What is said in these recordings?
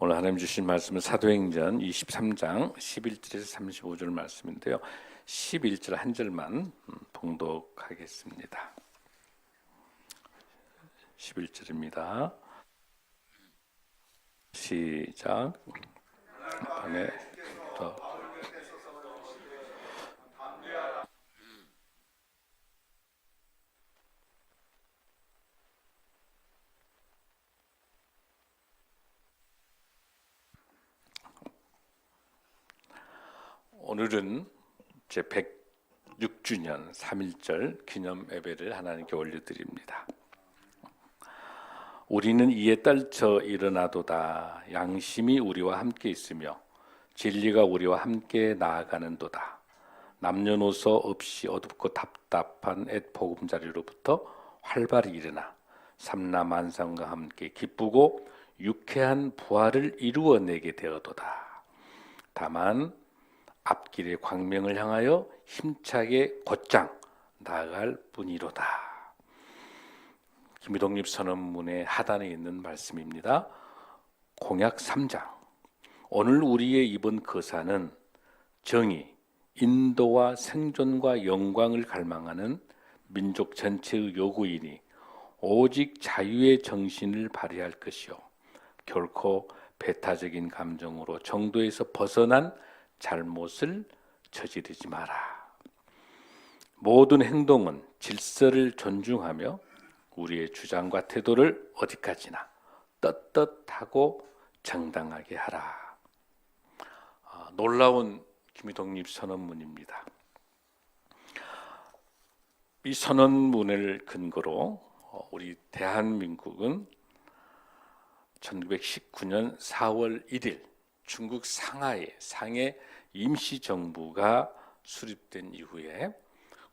오늘 하나님 주신 말씀은 사도행전 23장 11절에서 35절 말씀인데요. 11절 한 절만 봉독하겠습니다. 11절입니다. 시작. 밤에 오늘은 제 106주년 3.1절 기념 예배를 하나님께 올려드립니다. 우리는 이에 떨쳐 일어나도다. 양심이 우리와 함께 있으며 진리가 우리와 함께 나아가는도다. 남녀노소 없이 어둡고 답답한 옛 보금자리로부터 활발히 일어나 삼라만상과 함께 기쁘고 유쾌한 부활을 이루어내게 되어도다. 다만 앞길의 광명을 향하여 힘차게 곧장 나아갈 뿐이로다. 김희동립 선언문의 하단에 있는 말씀입니다. 공약 3장. 오늘 우리의 이번 거사는 정의, 인도와 생존과 영광을 갈망하는 민족 전체의 요구이니 오직 자유의 정신을 발휘할 것이요 결코 배타적인 감정으로 정도에서 벗어난 잘못을 저지르지 마라. 모든 행동은 질서를 존중하며 우리의 주장과 태도를 어디까지나 떳떳하고 정당하게 하라. 놀라운 김희동립 선언문입니다. 이 선언문을 근거로 우리 대한민국은 1919년 4월 1일 중국 상해 임시정부가 수립된 이후에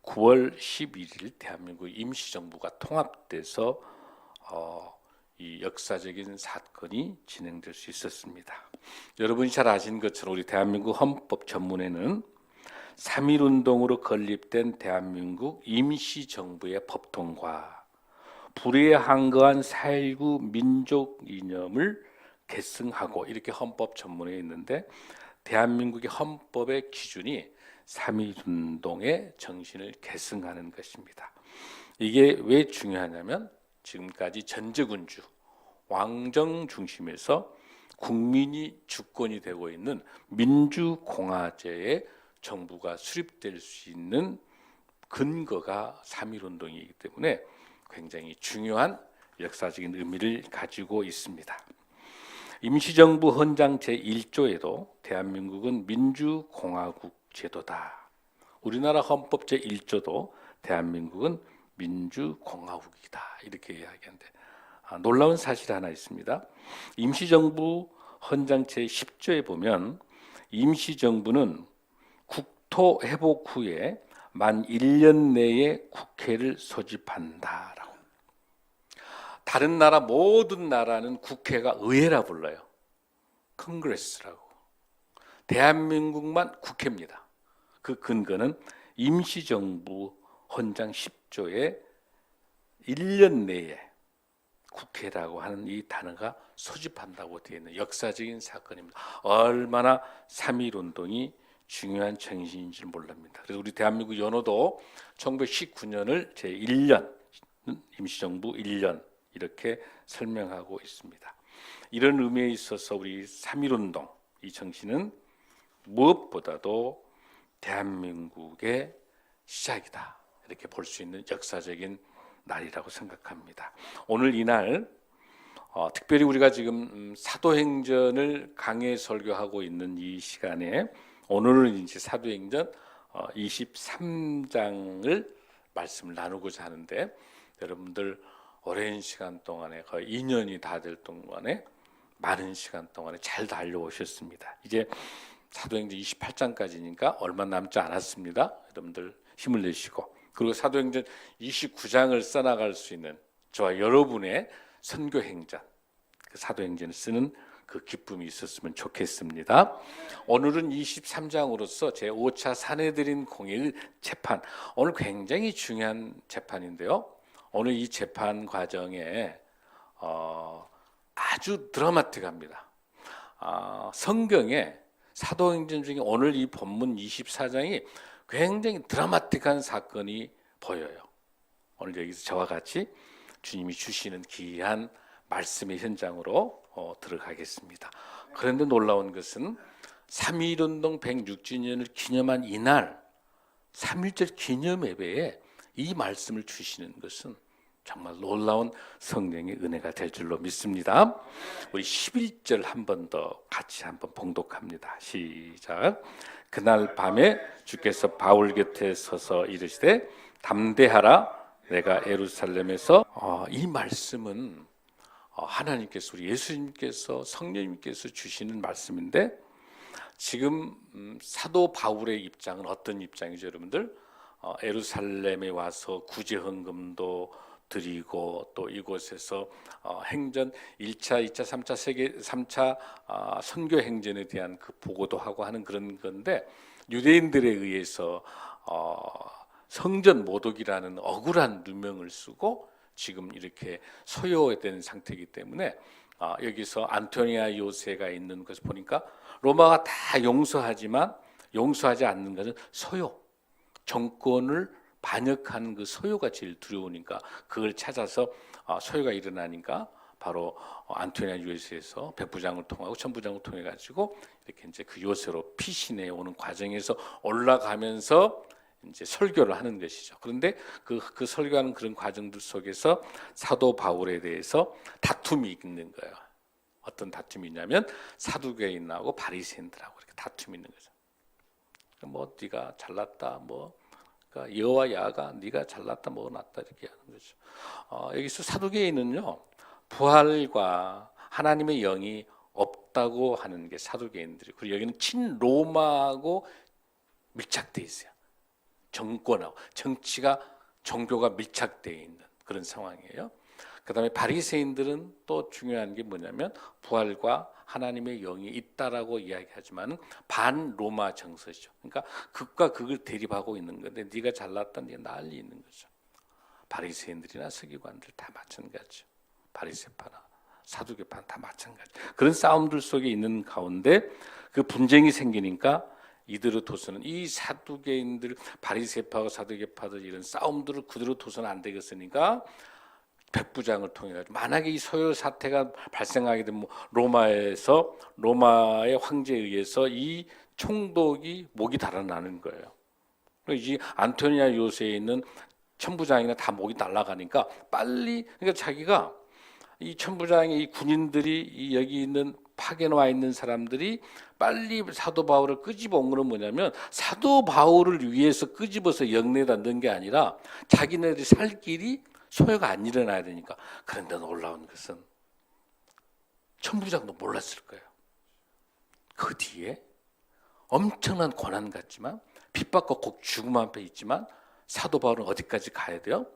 9월 11일 대한민국 임시정부가 통합돼서 이 역사적인 사건이 진행될 수 있었습니다. 여러분이 잘 아시는 것처럼 우리 대한민국 헌법 전문에는 3.1운동으로 건립된 대한민국 임시정부의 법통과 불의에 항거한 4.19 민족 이념을 계승하고 이렇게 헌법 전문에 있는데 대한민국의 헌법의 기준이 3.1운동의 정신을 계승하는 것입니다. 이게 왜 중요하냐면 지금까지 전제군주, 왕정 중심에서 국민이 주권이 되고 있는 민주공화제의 정부가 수립될 수 있는 근거가 3.1운동이기 때문에 굉장히 중요한 역사적인 의미를 가지고 있습니다. 임시정부 헌장 제1조에도 대한민국은 민주공화국 제도다. 우리나라 헌법 제1조도 대한민국은 민주공화국이다. 이렇게 이야기하는데 놀라운 사실 하나 있습니다. 임시정부 헌장 제10조에 보면 임시정부는 국토 회복 후에 만 1년 내에 국회를 소집한다라고. 다른 나라 모든 나라는 국회가 의회라 불러요. 컨그레스라고. 대한민국만 국회입니다. 그 근거는 임시정부 헌장 10조에 1년 내에 국회라고 하는 이 단어가 소집한다고 되어 있는 역사적인 사건입니다. 얼마나 3.1운동이 중요한 정신인지 모릅니다. 그래서 우리 대한민국 연호도 1919년을 제1년 임시정부 1년 이렇게 설명하고 있습니다. 이런 의미에 있어서 우리 3.1운동 이 정신은 무엇보다도 대한민국의 시작이다. 이렇게 볼 수 있는 역사적인 날이라고 생각합니다. 오늘 이날 특별히 우리가 지금 사도행전을 강해 설교하고 있는 이 시간에 오늘은 이제 사도행전 23장을 말씀을 나누고자 하는데 여러분들 오랜 시간 동안에 거의 2년이 다 될 동안에 많은 시간 동안에 잘 달려오셨습니다. 이제 사도행전 28장까지니까 얼마 남지 않았습니다. 여러분들 힘을 내시고 그리고 사도행전 29장을 써나갈 수 있는 저와 여러분의 선교행전 그 사도행전을 쓰는 그 기쁨이 있었으면 좋겠습니다. 오늘은 23장으로서 제5차 사내들인 공의의 재판 오늘 굉장히 중요한 재판인데요. 오늘 이 재판 과정에 아주 드라마틱합니다. 성경에 사도행전 중에 오늘 이 본문 24장이 굉장히 드라마틱한 사건이 보여요. 오늘 여기서 저와 같이 주님이 주시는 귀한 말씀의 현장으로 들어가겠습니다. 그런데 놀라운 것은 3.1운동 106주년을 기념한 이날 3.1절 기념 예배에 이 말씀을 주시는 것은 정말 놀라운 성령의 은혜가 될 줄로 믿습니다. 우리 11절 한 번 더 같이 한번 봉독합니다. 시작. 그날 밤에 주께서 바울 곁에 서서 이르시되 담대하라 내가 예루살렘에서 이 말씀은 하나님께서 우리 예수님께서 성령님께서 주시는 말씀인데 지금 사도 바울의 입장은 어떤 입장이죠, 여러분들? 예루살렘에 와서 구제 헌금도 드리고 또 이곳에서 행전 1차, 2차, 3차 선교 행전에 대한 그 보고도 하고 하는 그런 건데 유대인들에 의해서 성전 모독이라는 억울한 누명을 쓰고 지금 이렇게 소요된 상태이기 때문에 여기서 안토니아 요새가 있는 것을 보니까 로마가 다 용서하지만 용서하지 않는 것은 소요, 정권을 반역하는 그 소요가 제일 두려우니까 그걸 찾아서 소요가 일어나니까 바로 안토니아 요새에서 백부장을 통하고 천부장을 통해 가지고 이렇게 이제 그 요새로 피신해 오는 과정에서 올라가면서 이제 설교를 하는 것이죠. 그런데 그 설교하는 그런 과정들 속에서 사도 바울에 대해서 다툼이 있는 거예요. 어떤 다툼이 있냐면 사두개인하고 바리새인들하고 이렇게 다툼이 있는 거죠. 뭐 네가 잘났다, 뭐 그러니까 여와 야가 네가 잘났다, 뭐 낫다 이렇게 하는 거죠. 여기서 사두개인은요 부활과 하나님의 영이 없다고 하는 게 사두개인들이. 그리고 여기는 친로마하고 밀착돼 있어요. 정권하고 정치가 종교가 밀착되어 있는 그런 상황이에요. 그다음에 바리새인들은 또 중요한 게 뭐냐면 부활과 하나님의 영이 있다라고 이야기하지만 반로마 정서죠. 그러니까 극과 극을 대립하고 있는 건데 네가 잘났다, 네가 난리 있는 거죠. 바리새인들이나 서기관들 다 마찬가지죠. 바리새파나 사두개파나 다 마찬가지. 그런 싸움들 속에 있는 가운데 그 분쟁이 생기니까 이대로 둬서는 이 사두개인들, 바리새파와 사두개파들 이런 싸움들을 그대로 둬서는 안 되겠으니까 백부장을 통해 가지고 만약에 이 소요 사태가 발생하게 되면 로마의 황제에 의해서 이 총독이 목이 달아나는 거예요. 이 안토니아 요새에 있는 천부장이나 다 목이 날아가니까 빨리, 그러니까 자기가 이 천부장의 이 군인들이 여기 있는 파견 와 있는 사람들이 빨리 사도 바울을 끄집어 온 것은 뭐냐면 사도 바울을 위해서 끄집어서 영내에다 넣은 게 아니라 자기네들이 살 길이 소요가 안 일어나야 되니까. 그런데 놀라운 것은 천부장도 몰랐을 거예요. 그 뒤에 엄청난 고난 같지만 핍박과 꼭 죽음 앞에 있지만 사도 바울은 어디까지 가야 돼요?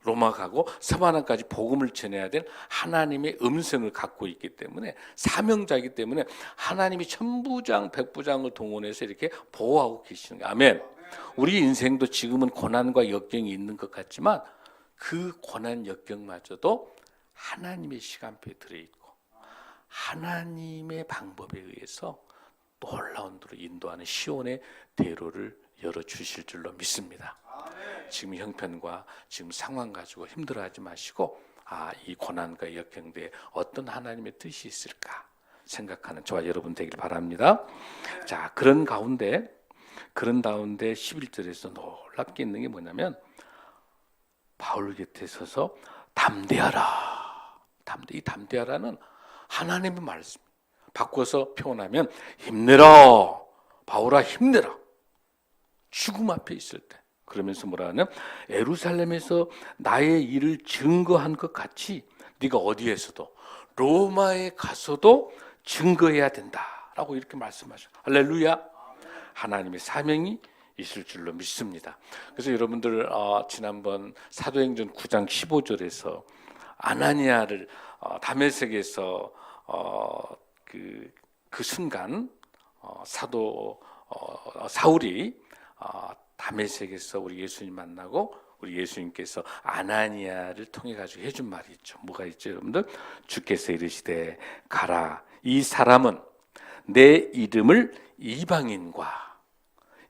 로마 가고 서바나까지 복음을 전해야 될 하나님의 음성을 갖고 있기 때문에 사명자이기 때문에 하나님이 천부장, 백부장을 동원해서 이렇게 보호하고 계시는 거예요. 아멘. 우리 인생도 지금은 고난과 역경이 있는 것 같지만 그 고난 역경마저도 하나님의 시간표에 들어있고 하나님의 방법에 의해서 놀라운 대로 인도하는 시온의 대로를 열어주실 줄로 믿습니다. 지금 형편과 지금 상황 가지고 힘들어하지 마시고 이 고난과 역경대에 어떤 하나님의 뜻이 있을까 생각하는 저와 여러분 되길 바랍니다. 자, 그런 가운데 11절에서 놀랍게 있는 게 뭐냐면 바울 곁에 서서 담대하라. 이 담대하라는 하나님의 말씀. 바꿔서 표현하면 힘내라. 바울아 힘내라. 죽음 앞에 있을 때. 그러면서 뭐라 하냐면 예루살렘에서 나의 일을 증거한 것 같이 네가 어디에서도 로마에 가서도 증거해야 된다라고 이렇게 말씀하셔. 할렐루야. 하나님의 사명이 있을 줄로 믿습니다. 그래서 여러분들 지난번 사도행전 9장 15절에서 아나니아를 다메섹에서 그 순간 사울이 다메섹에서 우리 예수님 만나고 우리 예수님께서 아나니아를 통해 가지고 해준 말이 있죠. 뭐가 있죠, 여러분들? 주께서 이르시되 가라. 이 사람은 내 이름을 이방인과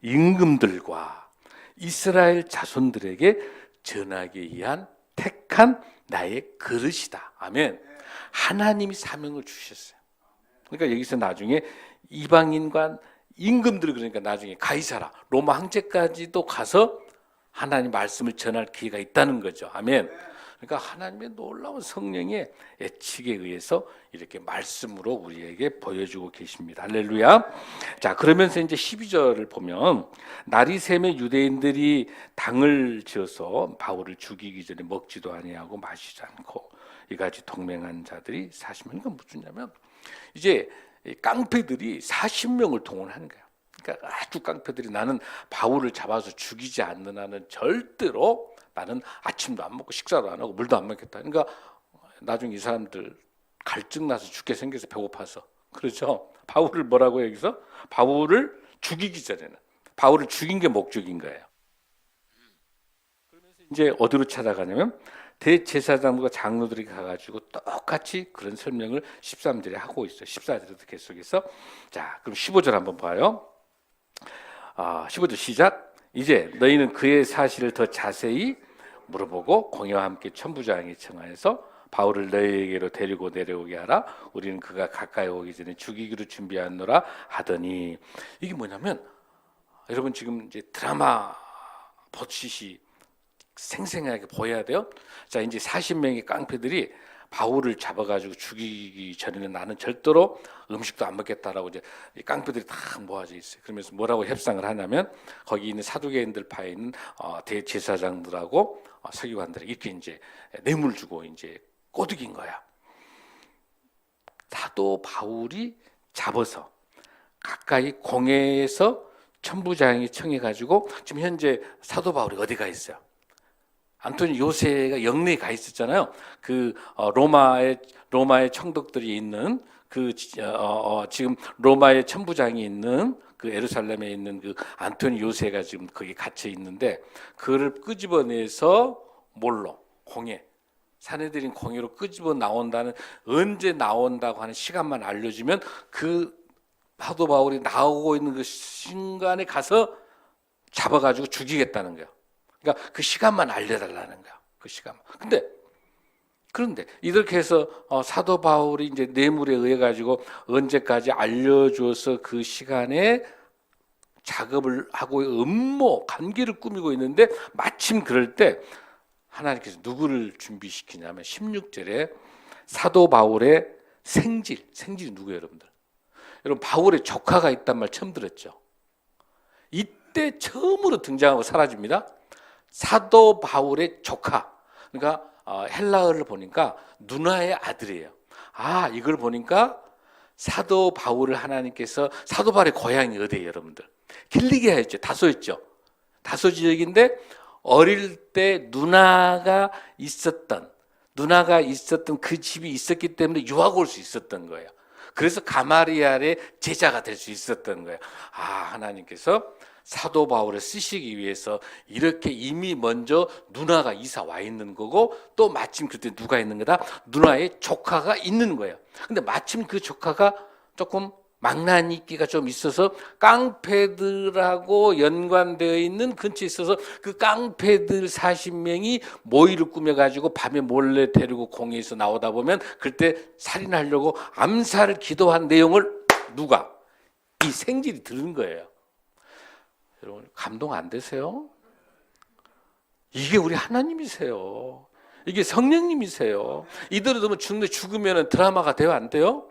임금들과 이스라엘 자손들에게 전하기 위한 택한 나의 그릇이다. 아멘. 하나님이 사명을 주셨어요. 그러니까 여기서 나중에 이방인과 임금들, 그러니까 나중에 가이사라 로마 황제까지도 가서 하나님 말씀을 전할 기회가 있다는 거죠. 아멘. 그러니까 하나님의 놀라운 성령의 예측에 의해서 이렇게 말씀으로 우리에게 보여주고 계십니다. 할렐루야. 자, 그러면서 이제 12절을 보면 날이 새매 유대인들이 당을 지어서 바울을 죽이기 전에 먹지도 아니하고 마시지 않고 이같이 동맹한 자들이 40명이가 무슨냐면 이제 깡패들이 40명을 동원하는 거예요. 그러니까 아주 깡패들이 나는 바울을 잡아서 죽이지 않는 한은 절대로 나는 아침도 안 먹고 식사도 안 하고 물도 안 먹겠다. 그러니까 나중에 이 사람들 갈증 나서 죽게 생겨서 배고파서 그렇죠. 바울을 뭐라고 여기서 바울을 죽이기 전에는 바울을 죽인 게 목적인 거예요. 그러면서 이제 어디로 찾아가냐면 대제사장과 장로들이 가가지고 똑같이 그런 설명을 13절에 하고 있어요. 14절에도 계속해서. 자, 그럼 15절 한번 봐요. 15절 시작. 이제 너희는 그의 사실을 더 자세히 물어보고 공회와 함께 천부장이 청하여서 바울을 너희에게로 데리고 내려오게 하라. 우리는 그가 가까이 오기 전에 죽이기로 준비하노라 하더니, 이게 뭐냐면 여러분 지금 이제 드라마 보듯이 생생하게 보여야 돼요. 자, 이제 40명의 깡패들이 바울을 잡아가지고 죽이기 전에는 나는 절대로 음식도 안 먹겠다라고 이제 깡패들이 다 모아져 있어요. 그러면서 뭐라고 협상을 하냐면 거기 있는 사두개인들 파에 있는 대제사장들하고 서기관들에게 이렇게 이제 뇌물 주고 이제 꼬드긴 거야. 사도 바울이 잡아서 가까이 공회에서 천부장이 청해가지고 지금 현재 사도 바울이 어디가 있어요? 안토니 요새가 영내에 가 있었잖아요. 그 로마의 총독들이 있는 그 지금 로마의 천부장이 있는 그 예루살렘에 있는 그 안토니 요새가 지금 거기 갇혀 있는데 그를 끄집어내서 뭘로 공회 사내들인 공회로 끄집어 나온다는 언제 나온다고 하는 시간만 알려주면 그 사도 바울이 나오고 있는 그 순간에 가서 잡아가지고 죽이겠다는 거예요. 그러니까 그 시간만 알려달라는 거야. 그 시간만. 그런데 이렇게 해서 사도 바울이 이제 뇌물에 의해 가지고 언제까지 알려줘서 그 시간에 작업을 하고 음모 관계를 꾸미고 있는데 마침 그럴 때 하나님께서 누구를 준비시키냐면 16절에 사도 바울의 생질이 누구예요, 여러분들? 여러분 바울의 조카가 있단 말 처음 들었죠? 이때 처음으로 등장하고 사라집니다. 사도 바울의 조카. 그러니까 헬라어를 보니까 누나의 아들이에요. 이걸 보니까 사도 바울을 하나님께서 사도 바울의 고향이 어디예요, 여러분들? 길리기아였죠. 다소였죠. 다소 지역인데 어릴 때 누나가 있었던 그 집이 있었기 때문에 유학 올 수 있었던 거예요. 그래서 가마리알의 제자가 될 수 있었던 거예요. 하나님께서 사도 바울을 쓰시기 위해서 이렇게 이미 먼저 누나가 이사 와 있는 거고 또 마침 그때 누가 있는 거다? 누나의 조카가 있는 거예요. 근데 마침 그 조카가 조금 망나니기가 좀 있어서 깡패들하고 연관되어 있는 근처에 있어서 그 깡패들 40명이 모의를 꾸며가지고 밤에 몰래 데리고 공회에서 나오다 보면 그때 살인하려고 암살을 기도한 내용을 누가? 이 생질이 들은 거예요. 여러분 감동 안 되세요? 이게 우리 하나님이세요. 이게 성령님이세요. 이대로 되면 죽으면 드라마가 돼요? 안 돼요?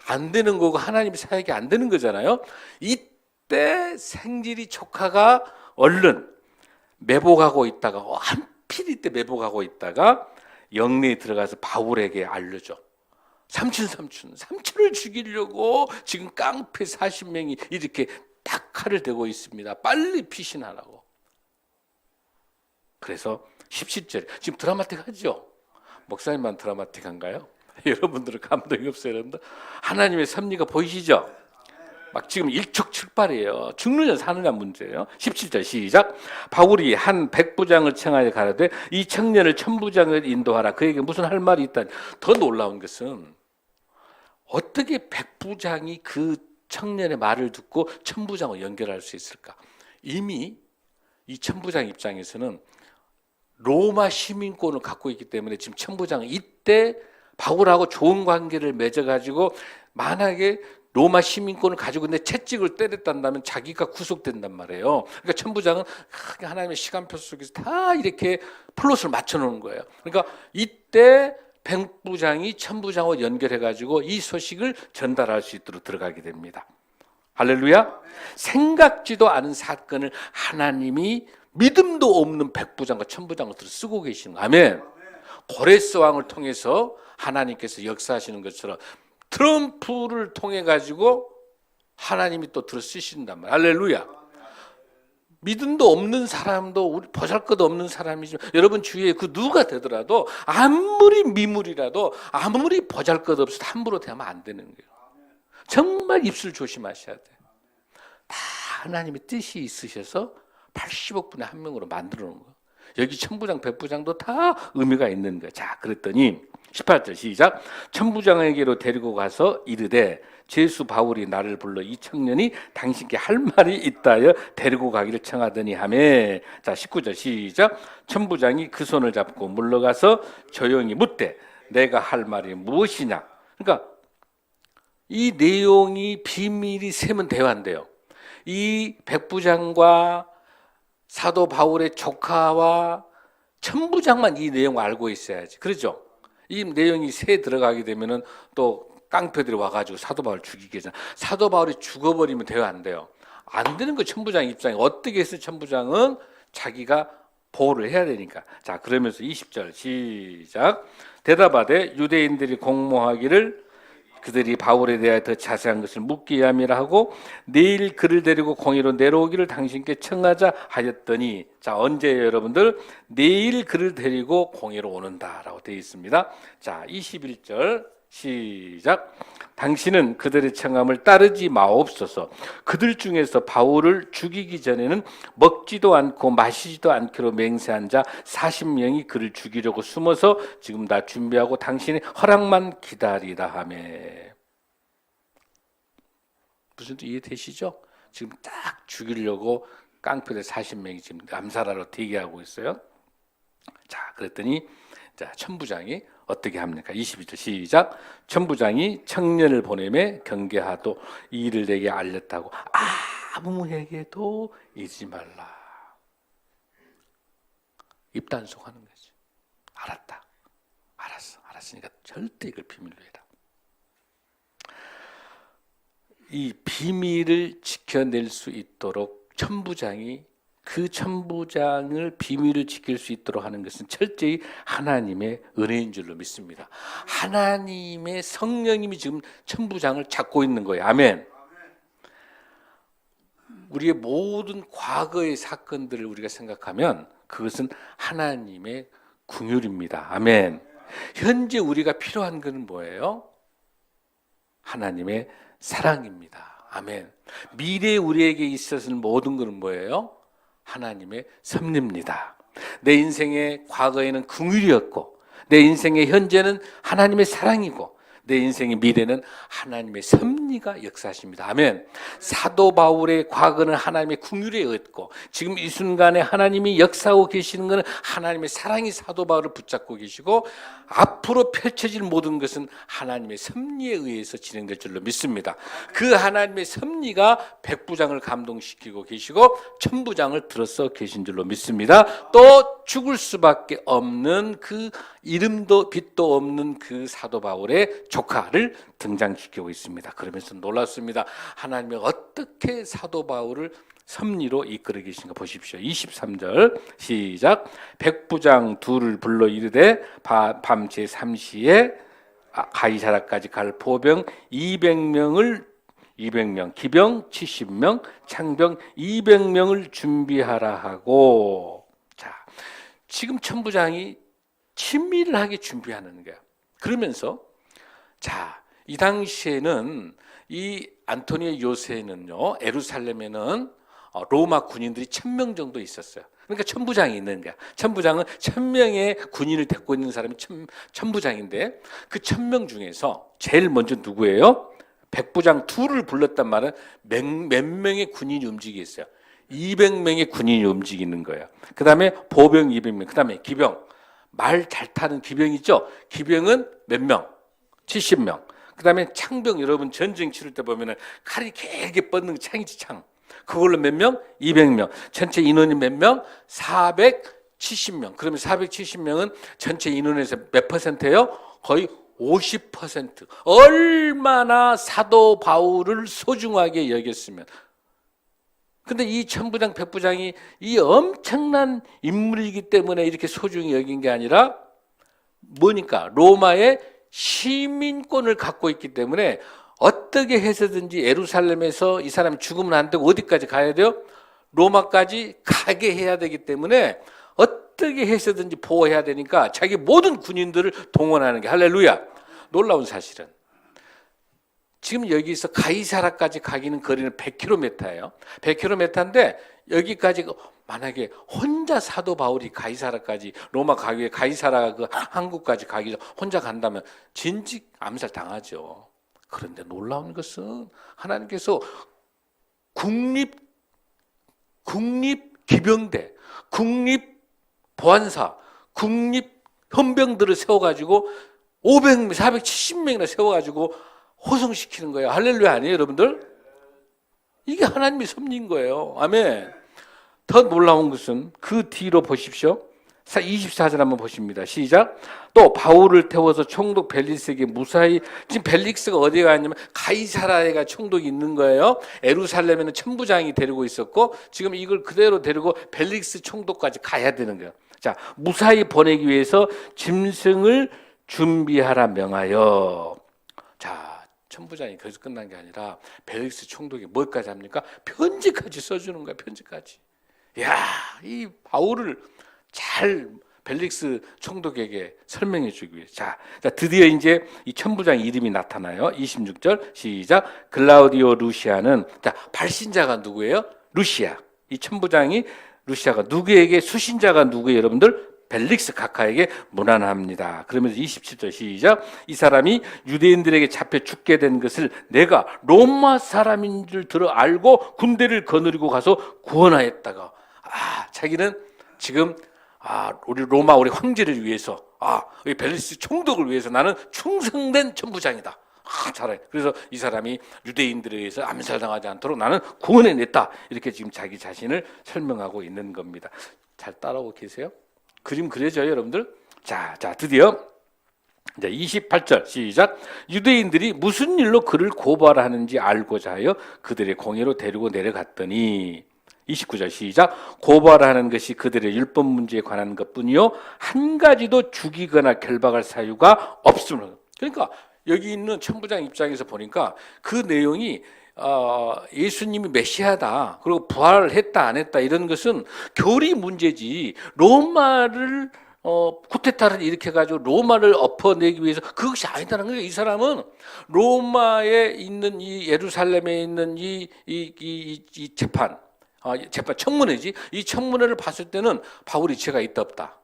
안 되는 거고 하나님 사역이 안 되는 거잖아요. 이때 생질이 조카가 얼른 매복하고 있다가 한필 때 매복하고 있다가 영내에 들어가서 바울에게 알려줘. 삼촌을 죽이려고 지금 깡패 40명이 이렇게 딱 칼을 대고 있습니다. 빨리 피신하라고. 그래서 17절에 지금 드라마틱하죠? 목사님만 드라마틱한가요? 여러분들은 감동이 없어요, 여러분들? 하나님의 섭리가 보이시죠? 막 지금 일촉즉발이에요. 죽느냐 사느냐 문제예요. 17절 시작. 바울이 한 백부장을 청하여 가라되 이 청년을 천부장을 인도하라. 그에게 무슨 할 말이 있다니. 더 놀라운 것은 어떻게 백부장이 그 청년의 말을 듣고 천부장을 연결할 수 있을까? 이미 이 천부장 입장에서는 로마 시민권을 갖고 있기 때문에 지금 천부장은 이때 바울하고 좋은 관계를 맺어가지고 만약에 로마 시민권을 가지고 있는데 채찍을 때렸단다면 자기가 구속된단 말이에요. 그러니까 천부장은 하나님의 시간표 속에서 다 이렇게 플롯을 맞춰놓은 거예요. 그러니까 이때 백부장이 천부장과 연결해가지고 이 소식을 전달할 수 있도록 들어가게 됩니다. 할렐루야. 생각지도 않은 사건을 하나님이 믿음도 없는 백부장과 천부장을 쓰고 계시는 거예요. 아멘. 고레스 왕을 통해서 하나님께서 역사하시는 것처럼 트럼프를 통해 가지고 하나님이 또 들어 쓰신단 말이에요. 할렐루야. 믿음도 없는 사람도 우리 보잘것 없는 사람이지만 여러분 주위에 그 누가 되더라도 아무리 미물이라도 아무리 보잘것 없어도 함부로 대하면 안 되는 거예요. 정말 입술 조심하셔야 돼요. 다 하나님의 뜻이 있으셔서 80억 분의 한 명으로 만들어 놓은 거예요. 여기 천부장 백부장도 다 의미가 있는 거예요. 자, 그랬더니 18절 시작. 천부장에게로 데리고 가서 이르되 제수 바울이 나를 불러 이 청년이 당신께 할 말이 있다여 데리고 가기를 청하더니 하매. 자, 19절 시작. 천부장이 그 손을 잡고 물러가서 조용히 묻되 내가 할 말이 무엇이냐. 그러니까 이 내용이 비밀이 세면 대화인데요. 이 백부장과 사도 바울의 조카와 천부장만 이 내용을 알고 있어야지. 그렇죠? 이 내용이 새 들어가게 되면은 또 깡패들이 와가지고 사도 바울 죽이게 되잖아. 사도 바울이 죽어버리면 대화 안 돼요. 안 되는 거 천부장 입장에 어떻게 해서 천부장은 자기가 보호를 해야 되니까. 자, 그러면서 20절 시작. 대답하되 유대인들이 공모하기를 그들이 바울에 대하여 더 자세한 것을 묻기 함이라 하고 내일 그를 데리고 공회로 내려오기를 당신께 청하자 하였더니. 자, 언제예요 여러분들? 내일 그를 데리고 공회로 오는다라고 되어 있습니다. 자, 21절 시작. 당신은 그들의 청함을 따르지 마옵소서. 그들 중에서 바울을 죽이기 전에는 먹지도 않고 마시지도 않기로 맹세한 자 40명이 그를 죽이려고 숨어서 지금 다 준비하고 당신의 허락만 기다리라 하며. 무슨 뜻 이해되시죠? 지금 딱 죽이려고 깡패들 40명이 지금 암살하러 대기하고 있어요. 자, 그랬더니 자, 천부장이 어떻게 합니까? 22절 시작. 천부장이 청년을 보내매 경계하도 이 일을 내게 알렸다고 아무에게도 이르지 말라. 입단속하는 거지. 알았다. 알았으니까 절대 이걸 비밀로 해라. 이 비밀을 지켜낼 수 있도록 천부장이 그 천부장을 비밀을 지킬 수 있도록 하는 것은 철저히 하나님의 은혜인 줄로 믿습니다. 하나님의 성령님이 지금 천부장을 잡고 있는 거예요. 아멘. 우리의 모든 과거의 사건들을 우리가 생각하면 그것은 하나님의 긍휼입니다. 아멘. 현재 우리가 필요한 것은 뭐예요? 하나님의 사랑입니다. 아멘. 미래에 우리에게 있어서는 모든 것은 뭐예요? 하나님의 섭리입니다. 내 인생의 과거에는 긍휼이었고 내 인생의 현재는 하나님의 사랑이고 내 인생의 미래는 하나님의 섭리가 역사하십니다. 아멘. 사도 바울의 과거는 하나님의 긍휼에 의했고 지금 이 순간에 하나님이 역사하고 계시는 것은 하나님의 사랑이 사도 바울을 붙잡고 계시고 앞으로 펼쳐질 모든 것은 하나님의 섭리에 의해서 진행될 줄로 믿습니다. 그 하나님의 섭리가 백부장을 감동시키고 계시고 천부장을 들어서 계신 줄로 믿습니다. 또 죽을 수밖에 없는 그 이름도 빛도 없는 그 사도 바울의 조카를 등장시키고 있습니다. 그러면서 놀랐습니다. 하나님이 어떻게 사도 바울을 섭리로 이끌어 계신가 보십시오. 23절 시작. 백부장 둘을 불러 이르되 밤 제3시에 가이사라까지 갈 포병 200명, 기병 70명, 창병 200명을 준비하라 하고. 자, 지금 천부장이 친밀하게 준비하는 거야. 그러면서 자, 이 당시에는 이 안토니오 요새는요, 에루살렘에는 로마 군인들이 1000명 정도 있었어요. 그러니까 천부장이 있는 거야. 천부장은 1000명의 군인을 데리고 있는 사람이 천부장인데 그 1000명 중에서 제일 먼저 누구예요? 백부장 둘을 불렀단 말은 몇 명의 군인이 움직이겠어요? 200명의 군인이 움직이는 거예요. 그 다음에 보병 200명, 그 다음에 기병, 말 잘 타는 기병 있죠? 기병은 몇 명? 70명. 그 다음에 창병, 여러분 전쟁 치를 때 보면은 칼이 길게 뻗는 창이지, 창. 그걸로 몇 명? 200명. 전체 인원이 몇 명? 470명. 그러면 470명은 전체 인원에서 몇 퍼센트예요? 거의 50%. 얼마나 사도 바울을 소중하게 여겼으면. 근데 이 천부장, 백부장이 이 엄청난 인물이기 때문에 이렇게 소중히 여긴 게 아니라 뭐니까? 로마의 시민권을 갖고 있기 때문에 어떻게 해서든지 예루살렘에서 이 사람이 죽으면 안 되고 어디까지 가야 돼요? 로마까지 가게 해야 되기 때문에 어떻게 해서든지 보호해야 되니까 자기 모든 군인들을 동원하는 게, 할렐루야, 놀라운 사실은 지금 여기서 가이사라까지 가기는 거리는 100km예요. 100km인데 여기까지 만약에 혼자 사도 바울이 가이사라까지, 로마 가기 위해 가이사라 그 항구까지 가기 위해 혼자 간다면 진즉 암살 당하죠. 그런데 놀라운 것은 하나님께서 국립기병대, 국립보안사, 국립헌병들을 세워가지고 500명, 470명이나 세워가지고 호송시키는 거예요. 할렐루야 아니에요, 여러분들? 이게 하나님의 섭리인 거예요. 아멘. 더 놀라운 것은 그 뒤로 보십시오. 24절 한번 보십니다. 시작. 또 바울을 태워서 총독 벨릭스에게 무사히, 지금 벨릭스가 어디에 갔냐면 가이사라에가 총독이 있는 거예요. 예루살렘에는 천부장이 데리고 있었고 지금 이걸 그대로 데리고 벨릭스 총독까지 가야 되는 거예요. 자, 무사히 보내기 위해서 짐승을 준비하라 명하여. 자, 천부장이 거기서 끝난 게 아니라 벨릭스 총독이 뭐까지 합니까? 편지까지 써주는 거야. 편지까지. 야, 이 바울을 잘 벨릭스 총독에게 설명해 주기 위해. 자, 드디어 이제 이 천부장 이름이 나타나요. 26절 시작. 글라우디오 루시아는, 자, 발신자가 누구예요? 루시아. 이 천부장이 루시아가 누구에게, 수신자가 누구예요, 여러분들? 벨릭스 각하에게 문안합니다. 그러면서 27절 시작. 이 사람이 유대인들에게 잡혀 죽게 된 것을 내가 로마 사람인 줄 들어 알고 군대를 거느리고 가서 구원하였다가, 자기는 지금 우리 로마 우리 황제를 위해서, 우리 벨릭스 총독을 위해서 나는 충성된 천부장이다. 잘해. 그래서 이 사람이 유대인들에 의해서 암살당하지 않도록 나는 구원해냈다. 이렇게 지금 자기 자신을 설명하고 있는 겁니다. 잘 따라오고 계세요? 그림 그려져요, 여러분들? 자, 드디어 이제 28절 시작. 유대인들이 무슨 일로 그를 고발하는지 알고자 하여 그들의 공회로 데리고 내려갔더니, 29절 시작. 고발하는 것이 그들의 율법 문제에 관한 것뿐이요 한 가지도 죽이거나 결박할 사유가 없음을. 그러니까 여기 있는 천부장 입장에서 보니까 그 내용이 예수님이 메시아다, 그리고 부활을 했다 안 했다 이런 것은 교리 문제지, 로마를 쿠데타를 일으켜가지고 로마를 엎어내기 위해서 그것이 아니다는 거예요. 이 사람은 로마에 있는 이 예루살렘에 있는 이 재판 청문회지. 이 청문회를 봤을 때는 바울이 죄가 있다 없다?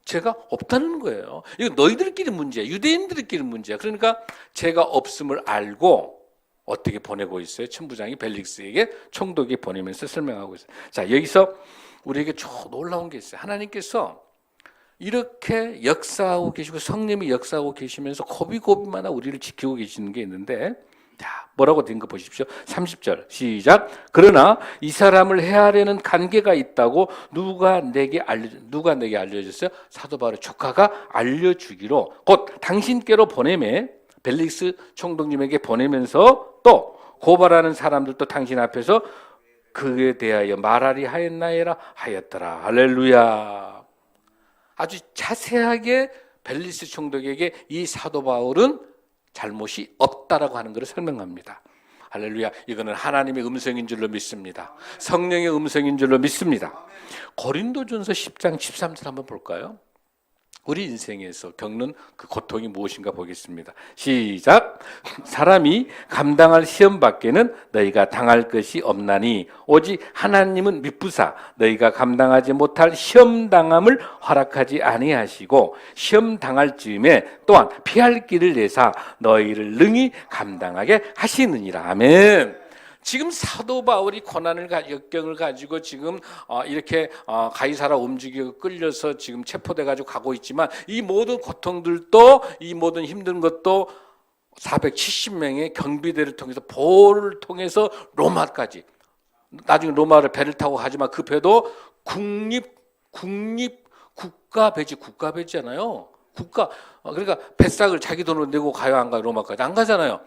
죄가 없다는 거예요. 이거 너희들끼리 문제야. 유대인들끼리 문제야. 그러니까 죄가 없음을 알고 어떻게 보내고 있어요? 천부장이 벨릭스에게, 총독이 보내면서 설명하고 있어요. 자, 여기서 우리에게 놀라운 게 있어요. 하나님께서 이렇게 역사하고 계시고 성령이 역사하고 계시면서 고비고비마다 우리를 지키고 계시는 게 있는데, 자, 뭐라고 된 거 보십시오. 30절 시작. 그러나 이 사람을 해하려는 관계가 있다고 누가 내게 알려줬어요? 사도 바울의 조카가 알려주기로 곧 당신께로 보내매, 벨릭스 총독님에게 보내면서 또 고발하는 사람들도 당신 앞에서 그에 대하여 말하리 하였나이라 하였더라. 할렐루야. 아주 자세하게 벨릭스 총독에게 이 사도 바울은 잘못이 없다라고 하는 것을 설명합니다. 할렐루야. 이거는 하나님의 음성인 줄로 믿습니다. 성령의 음성인 줄로 믿습니다. 고린도전서 10장 13절 한번 볼까요? 우리 인생에서 겪는 그 고통이 무엇인가 보겠습니다. 시작. 사람이 감당할 시험 밖에는 너희가 당할 것이 없나니 오직 하나님은 미쁘사 너희가 감당하지 못할 시험 당함을 허락하지 아니하시고 시험 당할 즈음에 또한 피할 길을 내사 너희를 능히 감당하게 하시느니라. 아멘. 지금 사도 바울이 고난을 역경을 가지고 지금 이렇게 가이사라 움직이고 끌려서 지금 체포돼 가지고 가고 있지만 이 모든 고통들도 이 모든 힘든 것도 470명의 경비대를 통해서 보를 통해서 로마까지 나중에 로마를 배를 타고 가지만 그 배도 국가배잖아요. 그러니까 뱃삭을 자기 돈으로 내고 가요, 안 가요? 로마까지 안 가잖아요.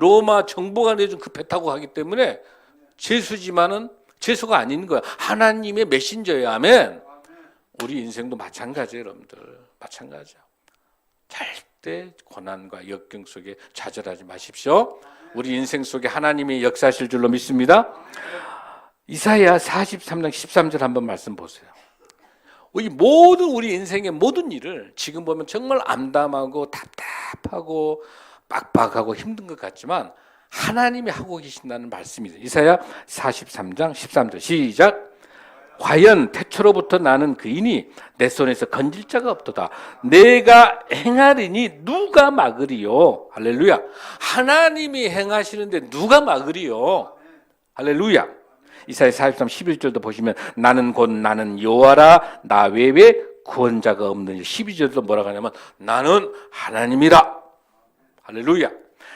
로마 정부가 내준 그 배 타고 가기 때문에 죄수지만은 죄수가 아닌 거야. 하나님의 메신저예요. 아멘. 우리 인생도 마찬가지예요, 여러분들. 마찬가지야. 절대 고난과 역경 속에 좌절하지 마십시오. 우리 인생 속에 하나님이 역사하실 줄로 믿습니다. 이사야 43장 13절 한번 말씀 보세요. 이 모든 우리 인생의 모든 일을 지금 보면 정말 암담하고 답답하고 빡빡하고 힘든 것 같지만 하나님이 하고 계신다는 말씀이죠. 이사야 43장 13절 시작. 과연 태초로부터 나는 그이니 내 손에서 건질 자가 없도다. 내가 행하리니 누가 막으리요. 할렐루야. 하나님이 행하시는데 누가 막으리요. 할렐루야. 이사야 43, 11절도 보시면 나는 곧 나는 여호와라 나 외에 구원자가 없느니 12절도 뭐라고 하냐면 나는 하나님이라. 할렐루야.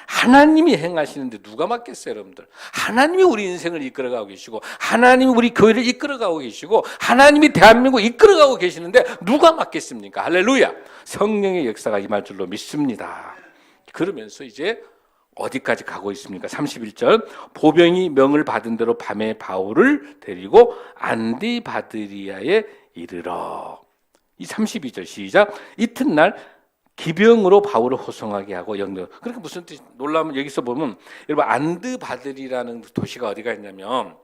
하나님이 행하시는데 누가 막겠어요, 여러분들? 하나님이 우리 인생을 이끌어가고 계시고 하나님이 우리 교회를 이끌어가고 계시고 하나님이 대한민국을 이끌어가고 계시는데 누가 막겠습니까? 할렐루야. 성령의 역사가 임할 줄로 믿습니다. 그러면서 이제 어디까지 가고 있습니까? 31절 보병이 명을 받은 대로 밤에 바울을 데리고 안디바드리아에 이르러. 이 32절 시작. 이튿날 기병으로 바울을 호송하게 하고 영도. 그러니까 무슨 뜻 놀라면 여기서 보면 여러분 안드바드리라는 도시가 어디가 있냐면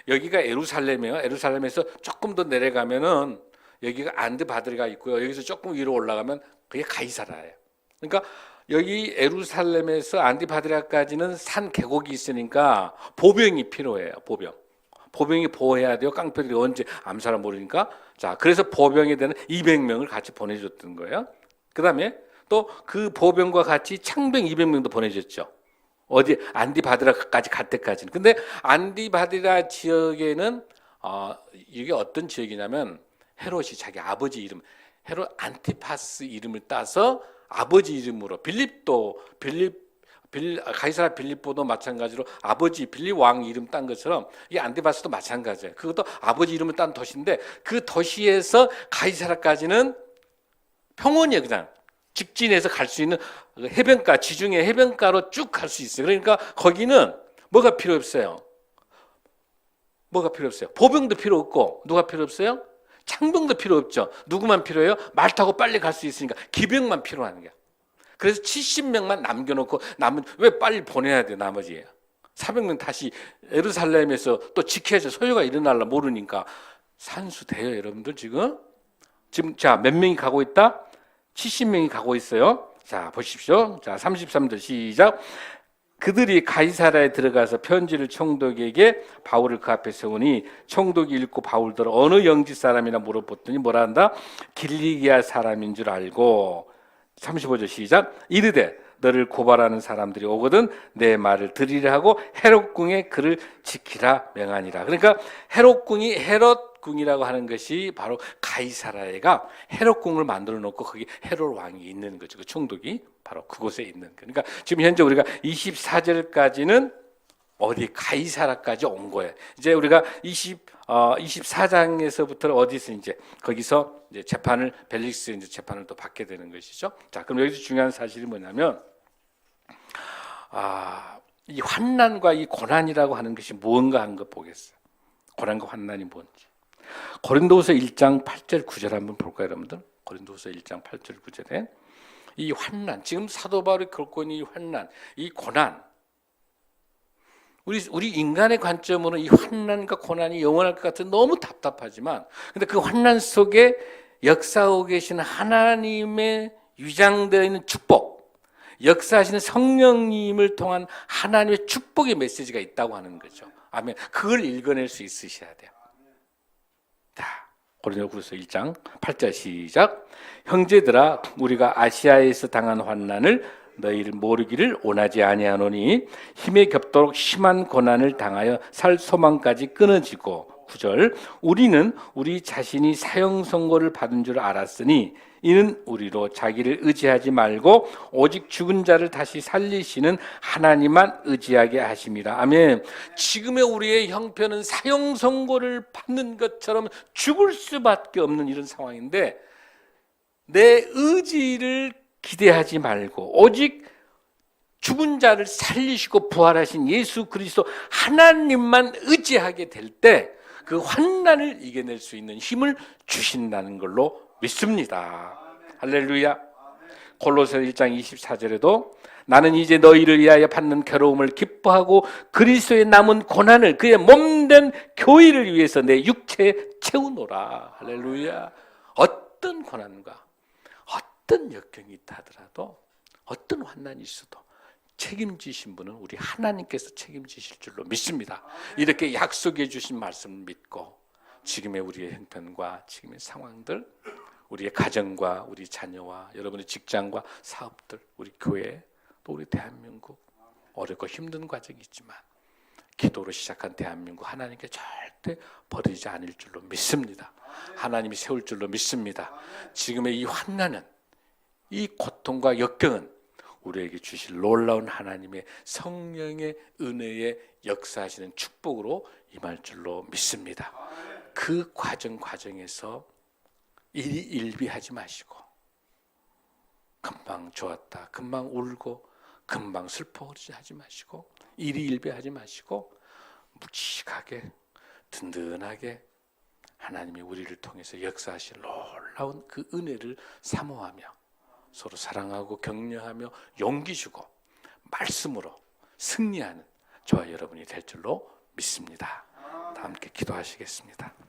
여기가 예루살렘이에요. 예루살렘에서 조금 더 내려가면은 여기가 안드바드리가 있고요. 여기서 조금 위로 올라가면 그게 가이사라예요. 그러니까 여기 예루살렘에서 안디바드리아까지는 산 계곡이 있으니까 보병이 필요해요. 보병이 보호해야 돼요. 깡패들이 언제 암살을 모르니까. 자, 그래서 보병에 대한 200명을 같이 보내줬던 거예요. 그 다음에 또 그 보병과 같이 창병 200명도 보내줬죠. 어디 안디바드라까지 갈 때까지는. 근데 안디바드라 지역에는 이게 어떤 지역이냐면 헤롯이 자기 아버지 이름 헤롯 안티파스 이름을 따서 아버지 이름으로 가이사라 빌립보도 마찬가지로 아버지 빌립 왕 이름 딴 것처럼 이 안디바스도 마찬가지예요. 그것도 아버지 이름을 딴 도시인데 그 도시에서 가이사라까지는 평원이에요. 그냥 직진해서 갈 수 있는 해변가, 지중해 해변가로 쭉 갈 수 있어요. 그러니까 거기는 뭐가 필요 없어요? 뭐가 필요 없어요? 보병도 필요 없고 누가 필요 없어요? 창병도 필요 없죠. 누구만 필요해요? 말 타고 빨리 갈 수 있으니까 기병만 필요한 거야. 그래서 70명만 남겨놓고 남은 왜 빨리 보내야 돼 나머지 400명 다시 예루살렘에서 또 지켜야죠. 소요가 일어날라 모르니까 산수돼요. 여러분들 지금 자 몇 명이 가고 있다? 70명이 가고 있어요. 자 보십시오. 자 33절 시작. 그들이 가이사라에 들어가서 편지를 총독에게 바울을 그 앞에 세우니 총독이 읽고 바울더러 어느 영지 사람이나 물어봤더니 뭐라 한다? 길리기아 사람인 줄 알고 35절 시작. 이르되 너를 고발하는 사람들이 오거든 내 말을 들으려 하고 헤롯궁에 그를 지키라 명하니라. 그러니까 헤롯궁이라고 하는 것이 바로 가이사라에가 헤롯궁을 만들어 놓고 거기 헤롯 왕이 있는 거죠. 그 총독이 바로 그곳에 있는 거. 그러니까 지금 현재 우리가 24절까지는 어디 가이사라까지 온 거예요. 이제 우리가 24장에서부터 어디서 이제 거기서 이제 재판을 벨릭스 이제 재판을 또 받게 되는 것이죠. 자, 그럼 여기서 중요한 사실이 뭐냐면 이 환난과 이 고난이라고 하는 것이 무언가 하는 것 보겠어요. 고난과 환난이 뭔지. 고린도후서 1장 8절 9절 한번 볼까요, 여러분들? 고린도후서 1장 8절 9절에 이 환난, 지금 사도 바울이 겪고 있는 이 환난, 이 고난, 우리 인간의 관점으로는 이 환난과 고난이 영원할 것 같은 너무 답답하지만, 근데 그 환난 속에 역사하고 계시는 하나님의 위장되어 있는 축복, 역사하시는 성령님을 통한 하나님의 축복의 메시지가 있다고 하는 거죠. 아멘. 그걸 읽어낼 수 있으셔야 돼요. 자, 고린도후서 1장 8절 시작. 형제들아, 우리가 아시아에서 당한 환난을 너희를 모르기를 원하지 아니하노니 힘에 겹도록 심한 고난을 당하여 살 소망까지 끊어지고, 9절, 우리는 우리 자신이 사형 선고를 받은 줄 알았으니 이는 우리로 자기를 의지하지 말고 오직 죽은 자를 다시 살리시는 하나님만 의지하게 하심이라. 아멘. 지금의 우리의 형편은 사형 선고를 받는 것처럼 죽을 수밖에 없는 이런 상황인데, 내 의지를 기대하지 말고 오직 죽은 자를 살리시고 부활하신 예수 그리스도 하나님만 의지하게 될 때 그 환난을 이겨낼 수 있는 힘을 주신다는 걸로 믿습니다. 할렐루야. 골로새 1장 24절에도 나는 이제 너희를 위하여 받는 괴로움을 기뻐하고 그리스도의 남은 고난을 그의 몸된 교회를 위해서 내 육체에 채우노라. 할렐루야. 어떤 고난과 어떤 역경이 있다 하더라도, 어떤 환난이 있어도 책임지신 분은 우리 하나님께서 책임지실 줄로 믿습니다. 이렇게 약속해 주신 말씀을 믿고 지금의 우리의 형편과 지금의 상황들, 우리의 가정과 우리 자녀와 여러분의 직장과 사업들, 우리 교회, 또 우리 대한민국, 어렵고 힘든 과정이 있지만 기도로 시작한 대한민국 하나님께 절대 버리지 않을 줄로 믿습니다. 하나님이 세울 줄로 믿습니다. 지금의 이 환난은, 이 고통과 역경은 우리에게 주실 놀라운 하나님의 성령의 은혜의 역사하시는 축복으로 임할 줄로 믿습니다. 그 과정에서 일비하지 마시고, 금방 좋았다, 금방 울고 금방 슬퍼하지 마시고, 일비하지 마시고 묵직하게 든든하게 하나님이 우리를 통해서 역사하실 놀라운 그 은혜를 사모하며 서로 사랑하고 격려하며 용기 주고 말씀으로 승리하는 저와 여러분이 될 줄로 믿습니다. 다 함께 기도하시겠습니다.